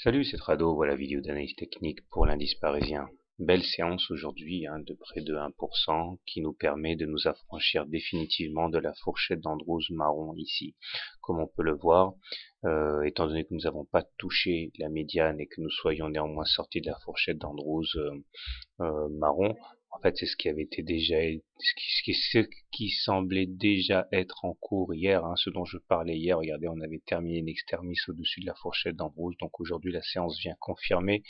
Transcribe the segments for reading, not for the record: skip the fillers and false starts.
Salut, c'est Trado, voilà vidéo d'analyse technique pour l'indice parisien. Belle séance aujourd'hui, de près de 1%, qui nous permet de nous affranchir définitivement de la fourchette d'Andrews marron ici. Comme on peut le voir, étant donné que nous n'avons pas touché la médiane et que nous soyons néanmoins sortis de la fourchette d'Andrews marron, en fait c'est ce qui avait été déjà, ce qui semblait déjà être en cours hier, ce dont je parlais hier. Regardez, on avait terminé in extremis au-dessus de la fourchette d'Andrews, donc aujourd'hui la séance vient confirmer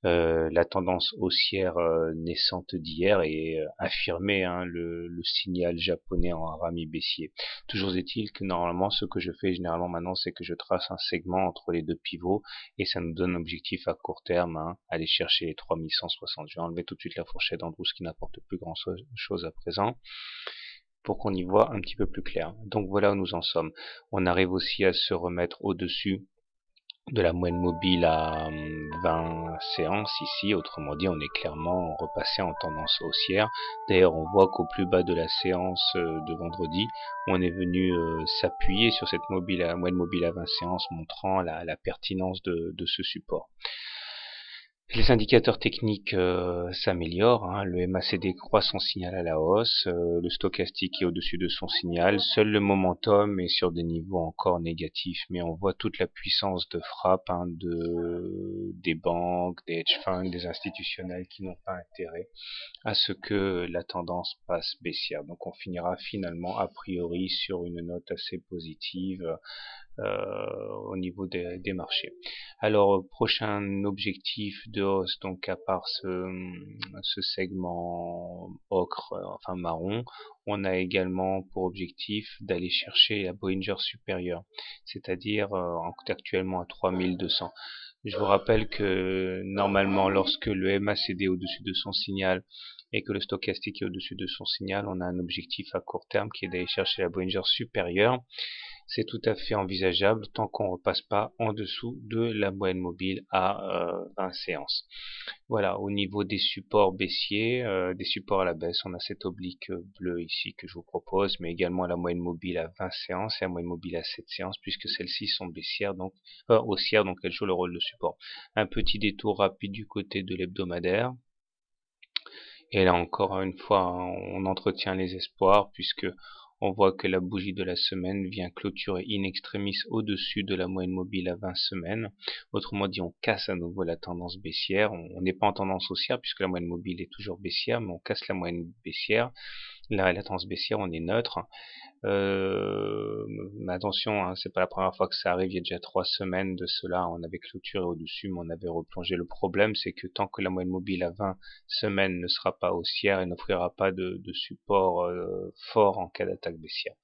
la tendance haussière naissante d'hier et affirmer le signal japonais en harami baissier. Toujours est-il que normalement ce que je fais généralement maintenant, c'est que je trace un segment entre les deux pivots et ça nous donne un objectif à court terme, aller chercher les 3160. Je vais enlever tout de suite la fourchette d'Andrews qui n'apporte plus grand chose à présent pour qu'on y voit un petit peu plus clair. Donc voilà où nous en sommes. On arrive aussi à se remettre au-dessus de la moyenne mobile à 20 séances ici, autrement dit on est clairement repassé en tendance haussière. D'ailleurs on voit qu'au plus bas de la séance de vendredi, on est venu s'appuyer sur cette moyenne mobile à 20 séances, montrant la pertinence de ce support. Les indicateurs techniques s'améliorent, le MACD croît son signal à la hausse, le stochastique est au-dessus de son signal, seul le momentum est sur des niveaux encore négatifs, mais on voit toute la puissance de frappe des banques, des hedge funds, des institutionnels qui n'ont pas intérêt à ce que la tendance passe baissière. Donc on finira finalement a priori sur une note assez positive au niveau des marchés. Alors prochain objectif de hausse, donc à part ce segment ocre, enfin marron, on a également pour objectif d'aller chercher la Bollinger supérieure, c'est-à-dire actuellement à 3200. Je vous rappelle que normalement lorsque le MACD est au-dessus de son signal et que le stochastique est au-dessus de son signal, on a un objectif à court terme qui est d'aller chercher la Bollinger supérieure. C'est tout à fait envisageable tant qu'on ne repasse pas en dessous de la moyenne mobile à 20 séances. Voilà, au niveau des supports baissiers, des supports à la baisse, on a cette oblique bleue ici que je vous propose, mais également la moyenne mobile à 20 séances et la moyenne mobile à 7 séances, puisque celles-ci sont baissières, donc haussières, donc elles jouent le rôle de support. Un petit détour rapide du côté de l'hebdomadaire. Et là encore une fois, on entretient les espoirs puisque on voit que la bougie de la semaine vient clôturer in extremis au-dessus de la moyenne mobile à 20 semaines. Autrement dit, on casse à nouveau la tendance baissière. On n'est pas en tendance haussière puisque la moyenne mobile est toujours baissière, mais on casse la moyenne baissière. La tendance baissière, on est neutre. Mais attention, c'est pas la première fois que ça arrive. Il y a déjà 3 semaines de cela, on avait clôturé au-dessus, mais on avait replongé. Le problème, c'est que tant que la moyenne mobile à 20 semaines ne sera pas haussière, elle n'offrira pas de support fort en cas d'attaque baissière.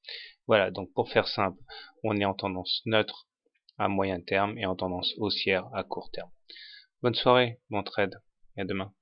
Voilà, donc pour faire simple, on est en tendance neutre à moyen terme et en tendance haussière à court terme. Bonne soirée, bon trade, et à demain.